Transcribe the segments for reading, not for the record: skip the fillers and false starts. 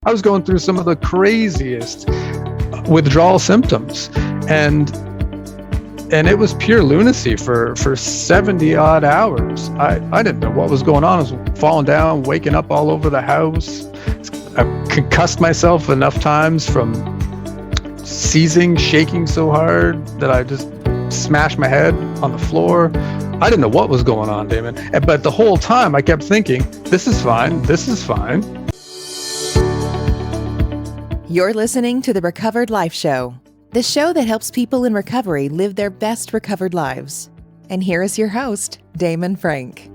I was going through some of the craziest withdrawal symptoms, and it was pure lunacy for 70 odd hours. I didn't know what was going on. I was falling down, waking up all over the house. I concussed myself enough times from seizing, shaking so hard that I just smashed my head on the floor. I didn't know what was going on, Damon. But the whole time I kept thinking, this is fine. This is fine. You're listening to the Recovered Life Show, the show that helps people in recovery live their best recovered lives. And here is your host, Damon Frank.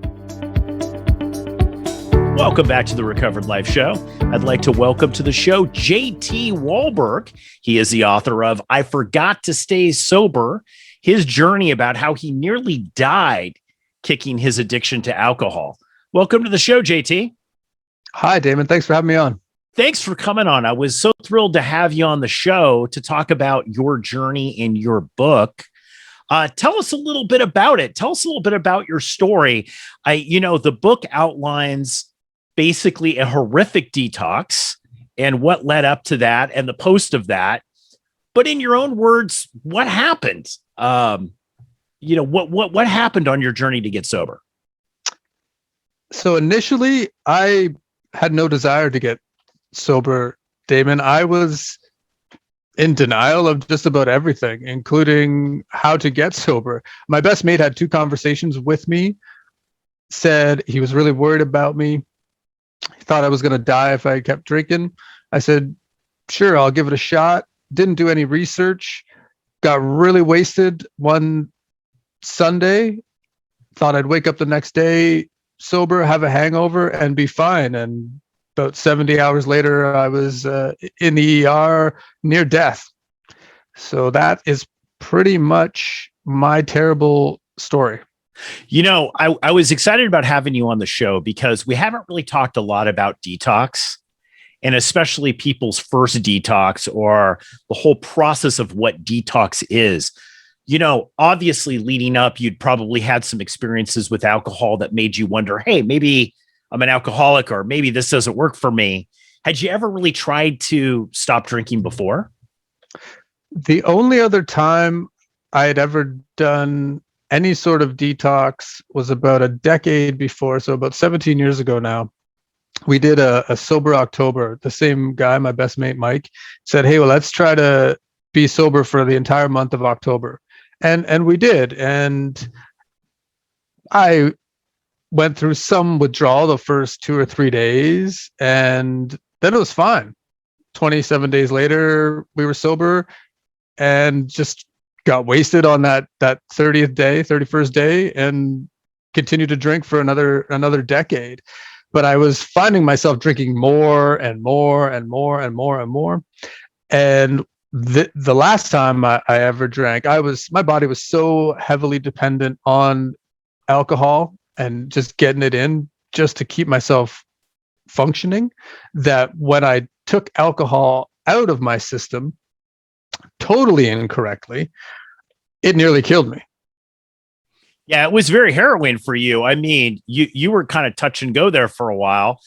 Welcome back to the Recovered Life Show. I'd like to welcome to the show JT Wahlberg. He is the author of I Forgot to Stay Sober, his journey about how he nearly died kicking his addiction to alcohol. Welcome to the show, JT. Hi, Damon. Thanks for having me on. Thanks for coming on. I was so thrilled to have you on the show to talk about your journey in your book. Tell us a little bit about it. Tell us a little bit about your story. The book outlines basically a horrific detox and what led up to that and the post of that. But in your own words, what happened? What happened on your journey to get sober? So initially, I had no desire to get sober, Damon. I was in denial of just about everything, including how to get sober. My best mate had 2 conversations with me, said he was really worried about me. He thought I was going to die if I kept drinking. I said, sure, I'll give it a shot. Didn't do any research. Got really wasted one Sunday. Thought I'd wake up the next day sober, have a hangover, and be fine. And about 70 hours later, I was in the ER near death. So that is pretty much my terrible story. I was excited about having you on the show because we haven't really talked a lot about detox, and especially people's first detox or the whole process of what detox is. Obviously leading up, you'd probably had some experiences with alcohol that made you wonder, hey, maybe I'm an alcoholic, or maybe this doesn't work for me. Had you ever really tried to stop drinking before? The only other time I had ever done any sort of detox was about a decade before. So about 17 years ago now, we did a sober October. The same guy, my best mate, Mike, said, hey, well, let's try to be sober for the entire month of October. And we did. And I went through some withdrawal the first 2 or 3 days, and then it was fine. 27 days later, we were sober and just got wasted on that 31st day, and continued to drink for another decade. But I was finding myself drinking more and more and more and more and more. And the last time I ever drank, my body was so heavily dependent on alcohol and just getting it in just to keep myself functioning, that when I took alcohol out of my system totally incorrectly, it nearly killed me. Yeah, it was very harrowing for you. I mean, you were kind of touch and go there for a while.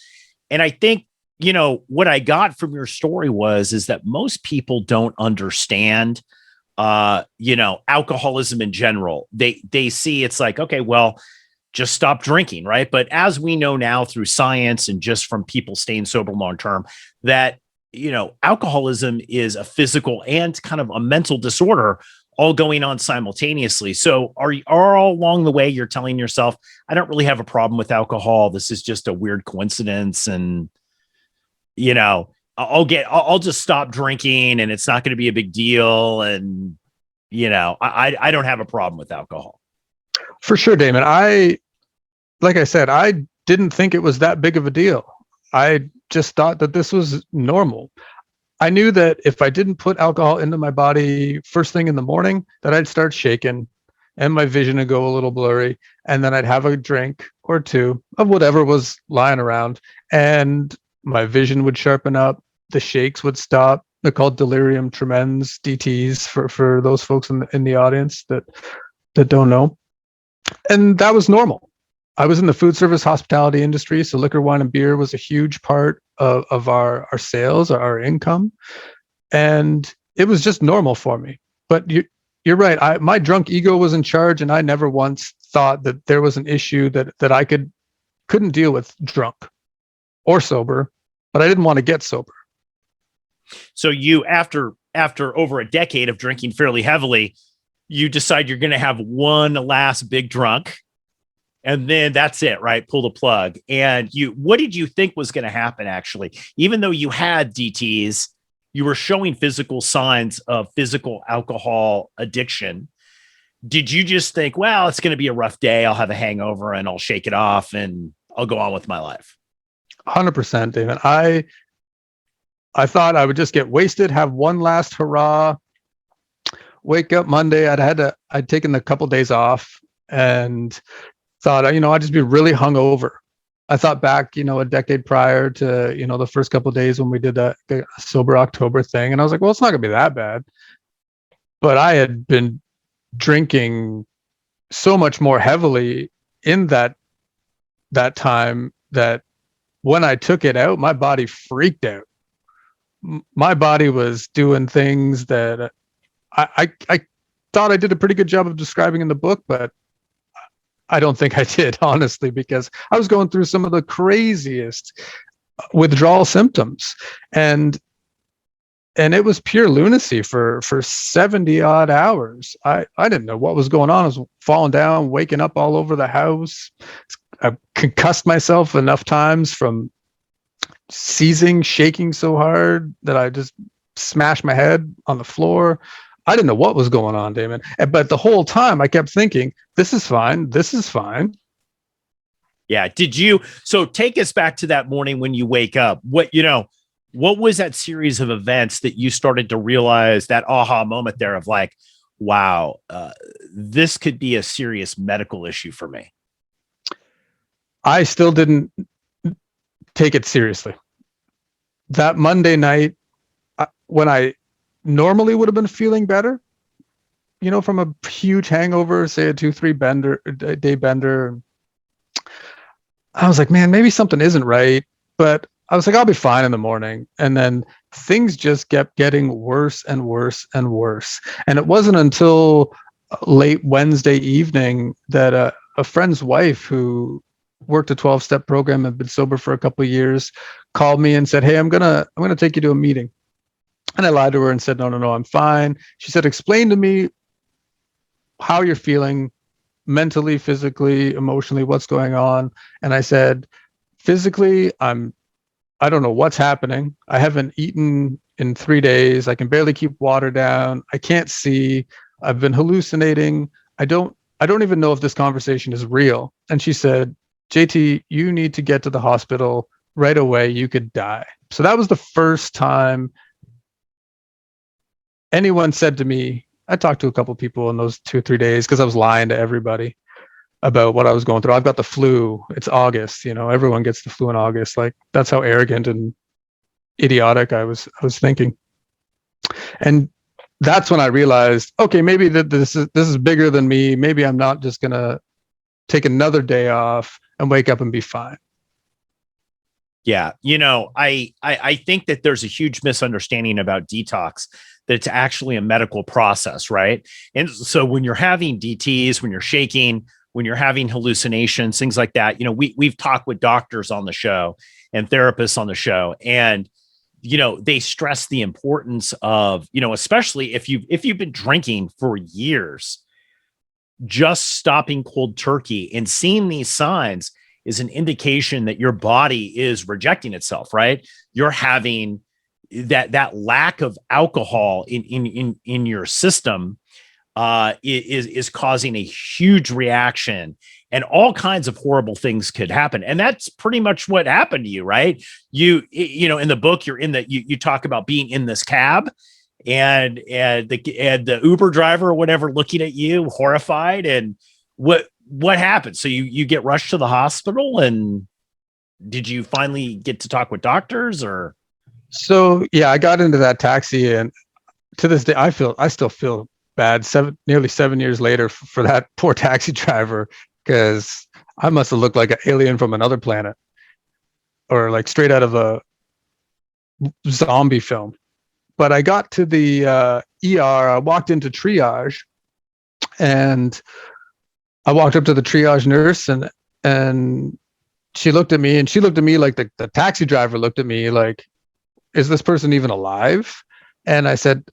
And I think, what I got from your story is that most people don't understand alcoholism in general. They see it's like, okay, well, just stop drinking, right? But as we know now through science and just from people staying sober long term, that alcoholism is a physical and kind of a mental disorder all going on simultaneously. So are all along the way you're telling yourself, I don't really have a problem with alcohol. This is just a weird coincidence, and I'll just stop drinking and it's not going to be a big deal, and I don't have a problem with alcohol. For sure, Damon. Like I said, I didn't think it was that big of a deal. I just thought that this was normal. I knew that if I didn't put alcohol into my body first thing in the morning, that I'd start shaking and my vision would go a little blurry. And then I'd have a drink or 2 of whatever was lying around, and my vision would sharpen up. The shakes would stop. They're called Delirium tremens, DTs, for those folks in the audience that don't know. And that was normal. I was in the food service hospitality industry, so liquor, wine, and beer was a huge part of our sales, our income. And it was just normal for me. But you're right. My drunk ego was in charge, and I never once thought that there was an issue that I couldn't deal with drunk or sober, but I didn't want to get sober. So you, after over a decade of drinking fairly heavily, you decide you're going to have one last big drunk, and then that's it, right? Pull the plug. And what did you think was going to happen? Actually, even though you had DTs, you were showing physical signs of physical alcohol addiction. Did you just think, well, it's going to be a rough day, I'll have a hangover and I'll shake it off and I'll go on with my life? 100%, David. I thought I would just get wasted, have one last hurrah, wake up Monday. I'd taken a couple days off and thought, I'd just be really hungover. I thought back, a decade prior to, the first couple of days when we did the Sober October thing. And I was like, well, it's not gonna be that bad. But I had been drinking so much more heavily in that time that when I took it out, my body freaked out. My body was doing things that I thought I did a pretty good job of describing in the book, but I don't think I did, honestly, because I was going through some of the craziest withdrawal symptoms, and it was pure lunacy for 70 odd hours. I didn't know what was going on. I was falling down, waking up all over the house. I concussed myself enough times from seizing, shaking so hard that I just smashed my head on the floor. I didn't know what was going on, Damon. But the whole time I kept thinking, this is fine. This is fine. Yeah. So take us back to that morning when you wake up. What was that series of events that you started to realize, that aha moment there of like, wow, this could be a serious medical issue for me? I still didn't take it seriously. That Monday night, when I normally would have been feeling better, from a huge hangover, say a 2-3 day bender, I was like, man, maybe something isn't right. But I was like, I'll be fine in the morning. And then things just kept getting worse and worse and worse. And it wasn't until late Wednesday evening that a friend's wife who worked a 12-step program and been sober for a couple of years called me and said, hey, I'm gonna take you to a meeting. And I lied to her and said, no, I'm fine. She said, explain to me how you're feeling mentally, physically, emotionally, what's going on. And I said, physically, I don't know what's happening. I haven't eaten in 3 days. I can barely keep water down. I can't see. I've been hallucinating. I don't even know if this conversation is real. And she said, JT, you need to get to the hospital right away. You could die. So that was the first time anyone said to me, I talked to a couple of people in those 2 or 3 days because I was lying to everybody about what I was going through. I've got the flu. It's August. Everyone gets the flu in August. Like, that's how arrogant and idiotic I was thinking. And that's when I realized, okay, maybe this is bigger than me. Maybe I'm not just going to take another day off and wake up and be fine. Yeah. I think that there's a huge misunderstanding about detox, that it's actually a medical process, right? And so when you're having DTs, when you're shaking, when you're having hallucinations, things like that, we've talked with doctors on the show and therapists on the show, and they stress the importance of, especially if you've been drinking for years, just stopping cold turkey and seeing these signs is an indication that your body is rejecting itself, right? You're having that lack of alcohol in your system is causing a huge reaction, and all kinds of horrible things could happen. And that's pretty much what happened to you, right? You in the book, you talk about being in this cab and the Uber driver or whatever looking at you horrified. And what happened? So you get rushed to the hospital, and did you finally get to talk with doctors? Or so yeah, I got into that taxi, and to this day I still feel bad nearly 7 years later for that poor taxi driver, because I must have looked like an alien from another planet, or like straight out of a zombie film. But I got to the ER. I walked into triage, and I walked up to the triage nurse, and she looked at me, and she looked at me like the taxi driver looked at me like, is this person even alive? And I said,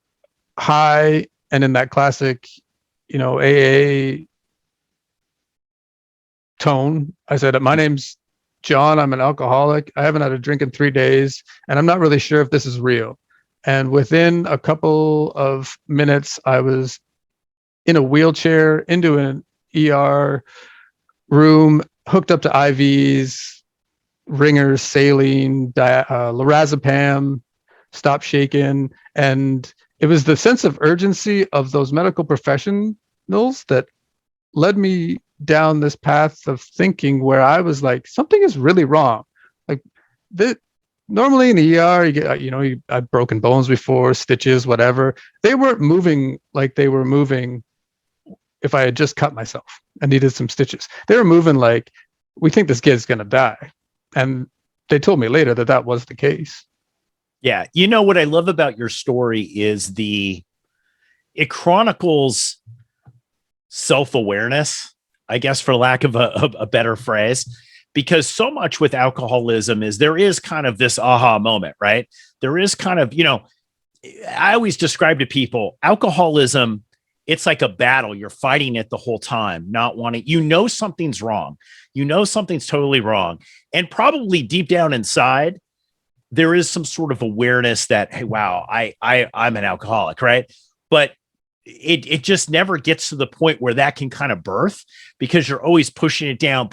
hi. And in that classic, AA tone, I said, my name's John. I'm an alcoholic. I haven't had a drink in 3 days, and I'm not really sure if this is real. And within a couple of minutes, I was in a wheelchair into an ER room, hooked up to IVs, ringers, saline, lorazepam, stop shaking. And it was the sense of urgency of those medical professionals that led me down this path of thinking where I was like, something is really wrong. Like normally in the ER, you get, I've broken bones before, stitches, whatever. They weren't moving like they were moving if I had just cut myself and needed some stitches. They were moving like, we think this kid's going to die. And they told me later that that was the case. Yeah. What I love about your story is it chronicles self-awareness, I guess, for lack of a better phrase, because so much with alcoholism is there is kind of this aha moment, right? There is kind of, I always describe to people, alcoholism, it's like a battle. You're fighting it the whole time, not wanting, something's wrong. Something's totally wrong. And probably deep down inside, there is some sort of awareness that, hey, wow, I'm an alcoholic, right? But it just never gets to the point where that can kind of birth, because you're always pushing it down.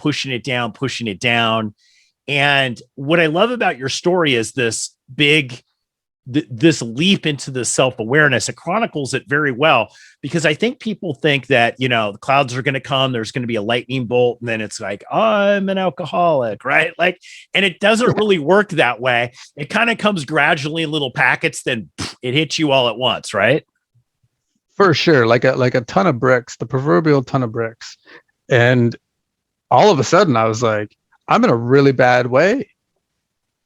And what I love about your story is this this leap into the self-awareness. It chronicles it very well, because I think people think that, the clouds are going to come, there's going to be a lightning bolt, and then it's like, oh, I'm an alcoholic, right? Like, and it doesn't really work that way. It kind of comes gradually in little packets, then it hits you all at once, right? For sure. Like a ton of bricks, the proverbial ton of bricks. And all of a sudden I was like, I'm in a really bad way.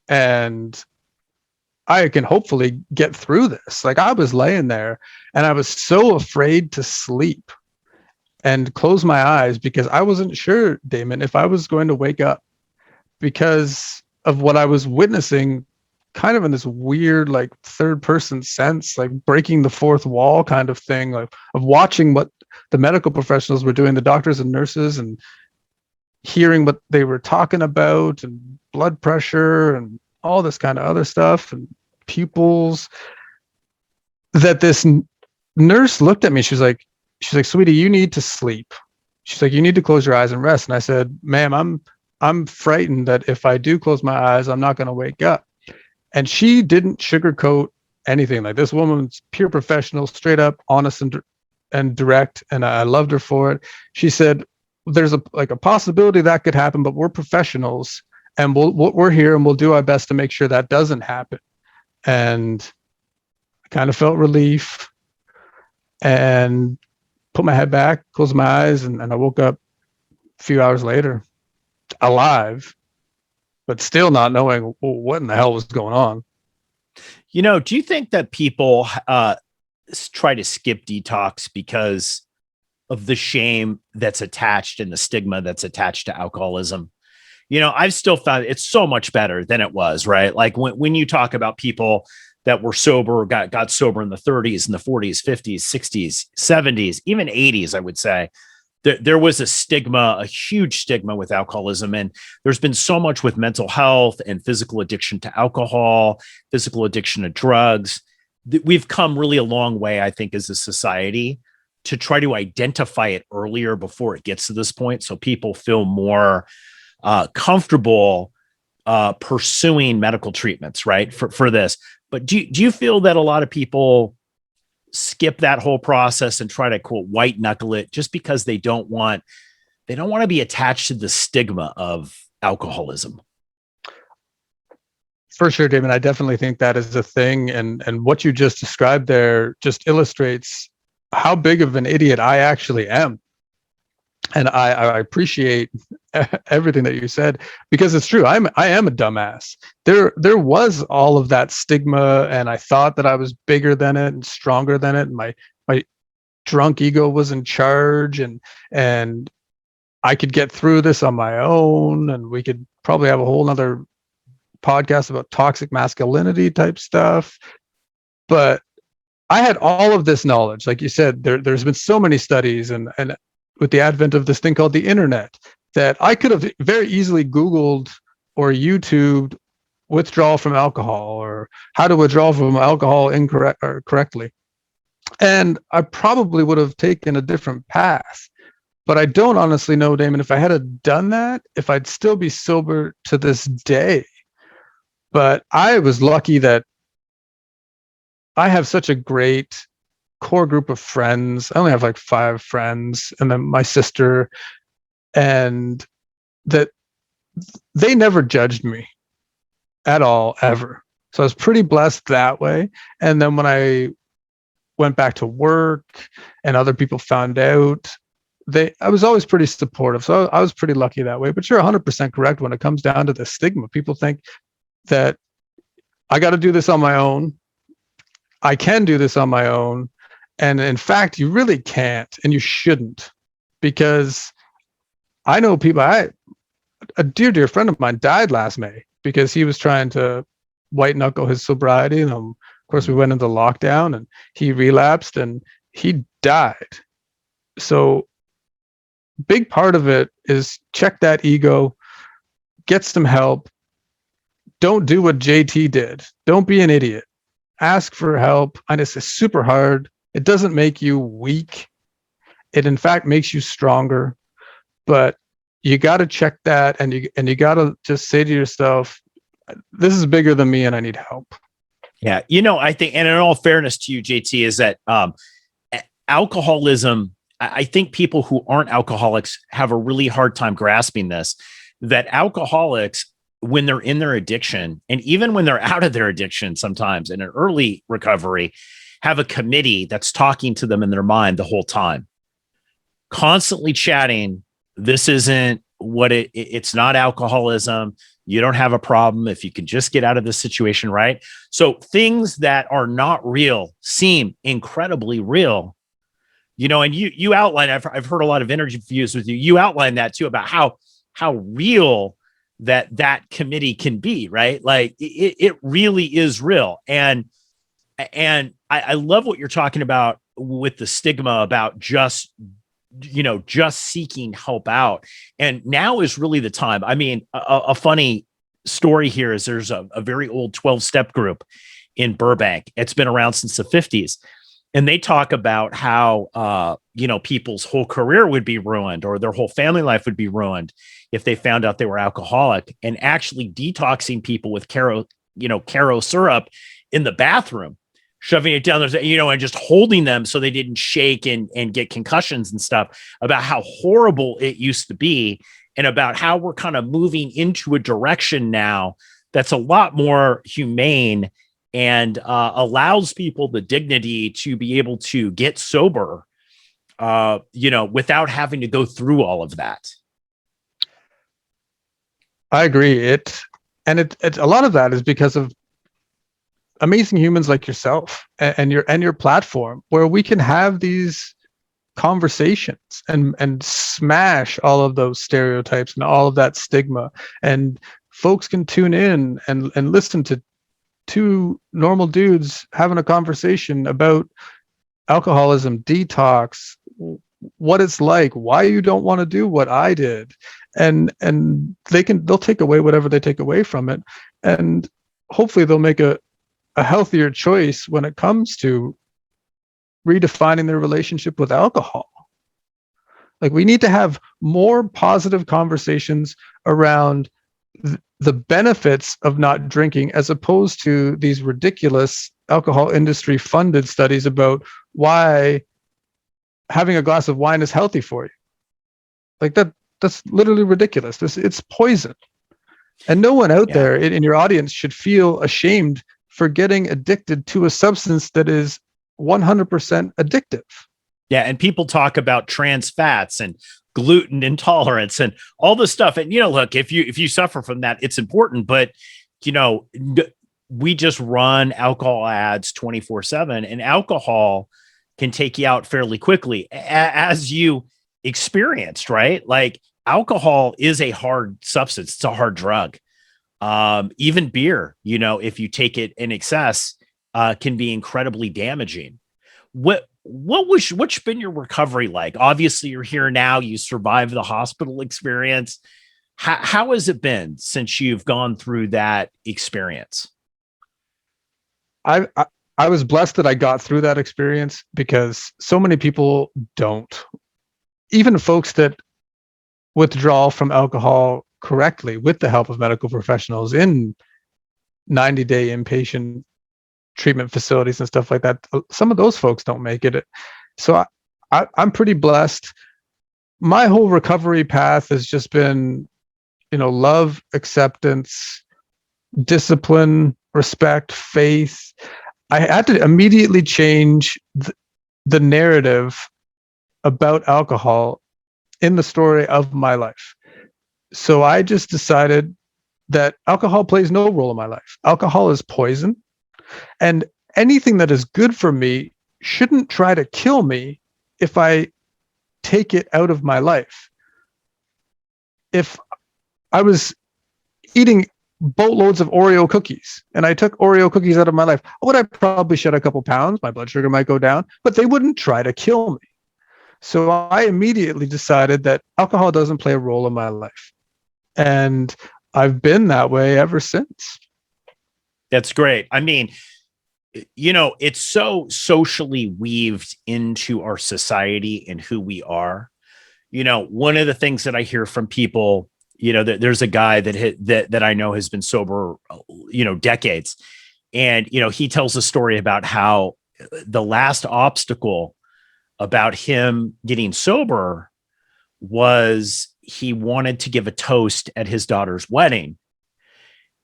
And I can hopefully get through this. Like, I was laying there and I was so afraid to sleep and close my eyes, because I wasn't sure, Damon, if I was going to wake up, because of what I was witnessing, kind of in this weird, like, third person sense, like breaking the fourth wall kind of thing, like of watching what the medical professionals were doing, the doctors and nurses, and hearing what they were talking about, and blood pressure and all this kind of other stuff, and pupils. That this nurse looked at me. She's like, sweetie, you need to sleep. She's like, you need to close your eyes and rest. And I said, ma'am, I'm frightened that if I do close my eyes, I'm not going to wake up. And she didn't sugarcoat anything. Like, this woman's pure professional, straight up, honest and direct. And I loved her for it. She said, there's a possibility that could happen, but we're professionals, and we're here, and we'll do our best to make sure that doesn't happen. And I kind of felt relief and put my head back, closed my eyes, and I woke up a few hours later, alive, but still not knowing what in the hell was going on. Do you think that people try to skip detox because of the shame that's attached and the stigma that's attached to alcoholism? I've still found it's so much better than it was, right? Like when you talk about people that were sober, got sober in the 30s and the 40s, 50s, 60s, 70s, even 80s, I would say, there was a stigma, a huge stigma with alcoholism. And there's been so much with mental health and physical addiction to alcohol, physical addiction to drugs. We've come really a long way, I think, as a society, to try to identify it earlier before it gets to this point, so people feel more comfortable pursuing medical treatments, right, for this. But do you feel that a lot of people skip that whole process and try to, quote, white knuckle it just because they don't want to be attached to the stigma of alcoholism? For sure, Damon. I definitely think that is a thing. And what you just described there just illustrates how big of an idiot I actually am. And I appreciate everything that you said, because it's true. I am a dumbass. There was all of that stigma, and I thought that I was bigger than it and stronger than it. And my drunk ego was in charge, and I could get through this on my own. And we could probably have a whole nother podcast about toxic masculinity type stuff. But I had all of this knowledge, like you said. There's been so many studies, and with the advent of this thing called the internet, that I could have very easily Googled or YouTubed withdrawal from alcohol, or how to withdraw from alcohol correctly. And I probably would have taken a different path. But I don't honestly know, Damon, if I had done that, if I'd still be sober to this day. But I was lucky that I have such a great core group of friends. I only have like 5 friends, and then my sister, and that they never judged me at all, ever. So I was pretty blessed that way. And then when I went back to work and other people found out, I was always pretty supportive. So I was pretty lucky that way. But you're 100% correct when it comes down to the stigma. People think that I got to do this on my own. I can do this on my own. And in fact, you really can't, and you shouldn't, because I know people. A dear friend of mine died last May because he was trying to white knuckle his sobriety, and of course we went into lockdown, and he relapsed and he died. So, big part of it is check that ego, get some help. Don't do what JT did. Don't be an idiot. Ask for help. And it's super hard. It doesn't make you weak. It in fact makes you stronger. But you got to check that, and you got to just say to yourself, this is bigger than me and I need help. Yeah. I think, and in all fairness to you, JT, is that alcoholism, I think people who aren't alcoholics have a really hard time grasping this, that alcoholics, when they're in their addiction, and even when they're out of their addiction, sometimes in an early recovery, have a committee that's talking to them in their mind the whole time, constantly chatting. This isn't what it's not alcoholism. You don't have a problem if you can just get out of this situation, right? So things that are not real seem incredibly real, and you outline, I've heard a lot of interviews with you. You outline that too, about how real that committee can be, right? Like it really is real. And I love what you're talking about with the stigma about just seeking help out. And now is really the time. I mean, a funny story here is there's a very old 12-step group in Burbank. It's been around since the 50s. And they talk about how, people's whole career would be ruined, or their whole family life would be ruined if they found out they were alcoholic, and actually detoxing people with Caro syrup in the bathroom, shoving it down there, and just holding them so they didn't shake and get concussions and stuff, about how horrible it used to be, and about how we're kind of moving into a direction now that's a lot more humane and allows people the dignity to be able to get sober, without having to go through all of that. I agree. It a lot of that is because of amazing humans like yourself and your platform, where we can have these conversations and smash all of those stereotypes and all of that stigma, and folks can tune in and listen to 2 normal dudes having a conversation about alcoholism, detox, what it's like, why you don't want to do what I did, and they'll take away whatever they take away from it, and hopefully they'll make a healthier choice when it comes to redefining their relationship with alcohol. Like, we need to have more positive conversations around the benefits of not drinking, as opposed to these ridiculous alcohol industry funded studies about why having a glass of wine is healthy for you. Like that's literally ridiculous. It's poison. And no one out there in your audience should feel ashamed for getting addicted to a substance that is 100% addictive. Yeah. And people talk about trans fats and gluten intolerance and all this stuff. And, look, if you suffer from that, it's important, but, we just run alcohol ads 24/7, and alcohol can take you out fairly quickly, as you experienced, right? Like, alcohol is a hard substance. It's a hard drug. Even beer, if you take it in excess, can be incredibly damaging. What's been your recovery like? Obviously, you're here now. You survived the hospital experience. How has it been since you've gone through that experience? I was blessed that I got through that experience, because so many people don't. Even folks that withdraw from alcohol correctly with the help of medical professionals in 90-day inpatient treatment facilities and stuff like that, some of those folks don't make it. So I'm pretty blessed. My whole recovery path has just been, love, acceptance, discipline, respect, faith. I had to immediately change the narrative about alcohol in the story of my life. So I just decided that alcohol plays no role in my life. Alcohol is poison, and anything that is good for me shouldn't try to kill me if I take it out of my life. If I was eating boatloads of Oreo cookies and I took Oreo cookies out of my life, would I probably shed a couple pounds? My blood sugar might go down, but they wouldn't try to kill me. So I immediately decided that alcohol doesn't play a role in my life. And I've been that way ever since. That's great. I mean, it's so socially weaved into our society and who we are. One of the things that I hear from people, there's a guy that I know has been sober, decades. And, he tells a story about how the last obstacle about him getting sober was he wanted to give a toast at his daughter's wedding.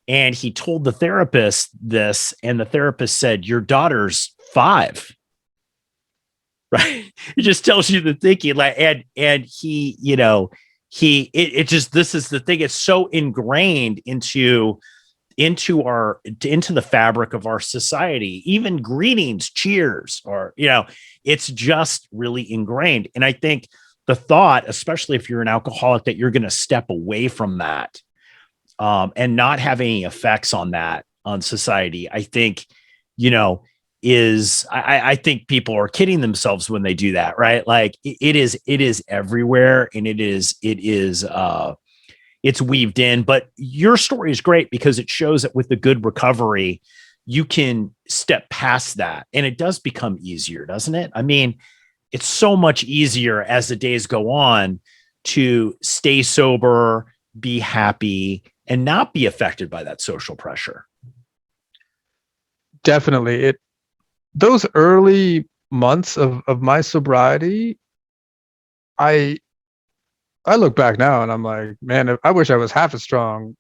And he told the therapist this, and the therapist said, "Your daughter's 5." Right. It just tells you the thinking, like, and he, this is the thing. It's so ingrained into the fabric of our society. Even greetings, cheers, or, it's just really ingrained. And I think the thought, especially if you're an alcoholic, that you're going to step away from that, and not have any effects on society, I think, I think people are kidding themselves when they do that, right? Like, it is everywhere, and it's weaved in. But your story is great because it shows that with the good recovery, you can step past that, and it does become easier, doesn't it? I mean, it's so much easier as the days go on to stay sober, be happy, and not be affected by that social pressure. Definitely. Those early months of my sobriety, I look back now and I'm like, man, I wish I was half as strong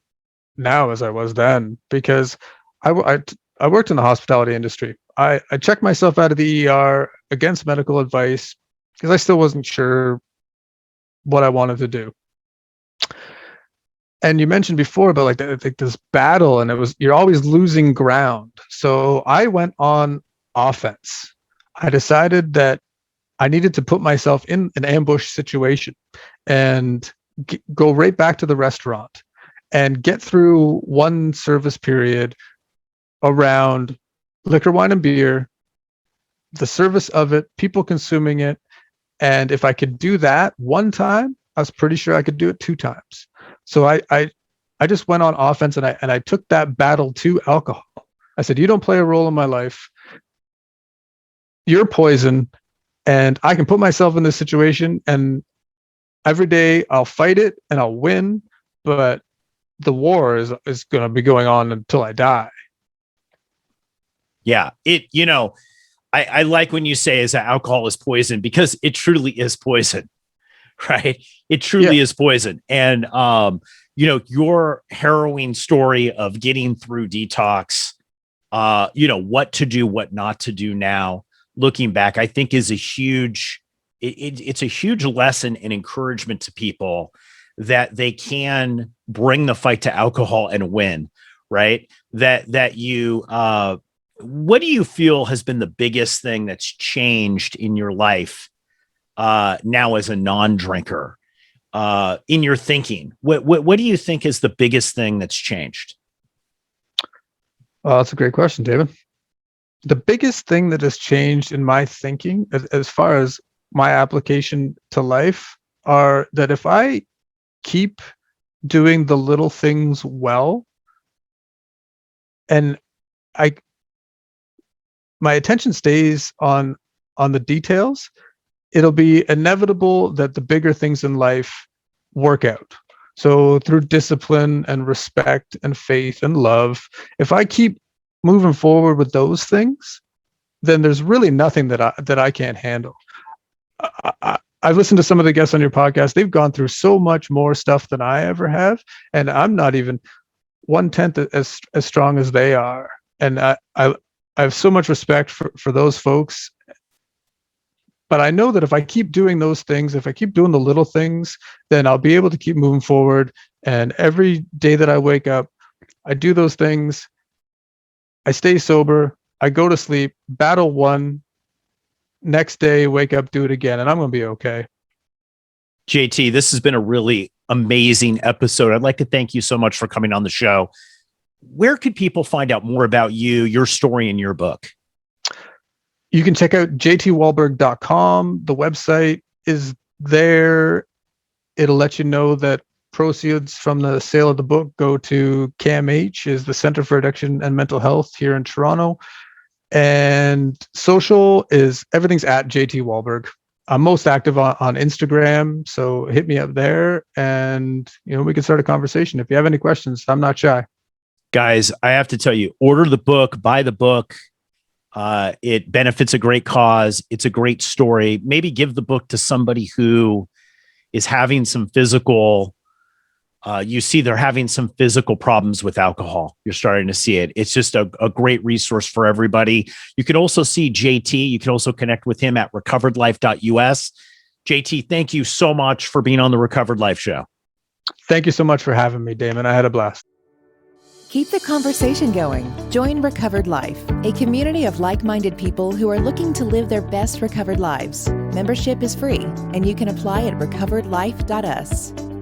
now as I was then, because I worked in the hospitality industry. I checked myself out of the ER against medical advice because I still wasn't sure what I wanted to do. And you mentioned before about like this battle, and you're always losing ground. So I went on offense. I decided that I needed to put myself in an ambush situation and go right back to the restaurant and get through one service period around liquor, wine, and beer, the service of it, people consuming it. And if I could do that one time, I was pretty sure I could do it 2 times. So I just went on offense, and I took that battle to alcohol. I said, you don't play a role in my life. You're poison, and I can put myself in this situation, and every day I'll fight it and I'll win, but the war is going to be going on until I die. Yeah. I like when you say is that alcohol is poison, because it truly is poison, right? It truly is poison. And, your harrowing story of getting through detox, what to do, what not to do now, looking back, I think is a huge it's a huge lesson and encouragement to people that they can bring the fight to alcohol and win, right? That you, what do you feel has been the biggest thing that's changed in your life now as a non-drinker, in your thinking? What do you think is the biggest thing that's changed? Well, that's a great question, David. The biggest thing that has changed in my thinking, as far as my application to life, are that if I keep doing the little things well, and my attention stays on the details, it'll be inevitable that the bigger things in life work out. So through discipline and respect and faith and love, if I keep moving forward with those things, then there's really nothing that I can't handle. I've listened to some of the guests on your podcast. They've gone through so much more stuff than I ever have, and I'm not even 1/10 as strong as they are. And I have so much respect for those folks. But I know that if I keep doing those things, if I keep doing the little things, then I'll be able to keep moving forward. And every day that I wake up, I do those things. I stay sober. I go to sleep, battle one. Next day, wake up, do it again, and I'm going to be okay. JT, this has been a really amazing episode. I'd like to thank you so much for coming on the show. Where could people find out more about you, your story, and your book? You can check out jtwahlberg.com. The website is there. It'll let you know that proceeds from the sale of the book go to CAMH, is the Center for Addiction and Mental Health here in Toronto. And social is everything's at JT Wahlberg. I'm most active on Instagram, so hit me up there, and we can start a conversation. If you have any questions, I'm not shy. Guys, I have to tell you, order the book, buy the book. It benefits a great cause. It's a great story. Maybe give the book to somebody who is having some physical, you see they're having some physical problems with alcohol. You're starting to see it. It's just a great resource for everybody. You can also see JT. You can also connect with him at recoveredlife.us. JT, thank you so much for being on the Recovered Life Show. Thank you so much for having me, Damon. I had a blast. Keep the conversation going. Join Recovered Life, a community of like-minded people who are looking to live their best recovered lives. Membership is free, and you can apply at recoveredlife.us.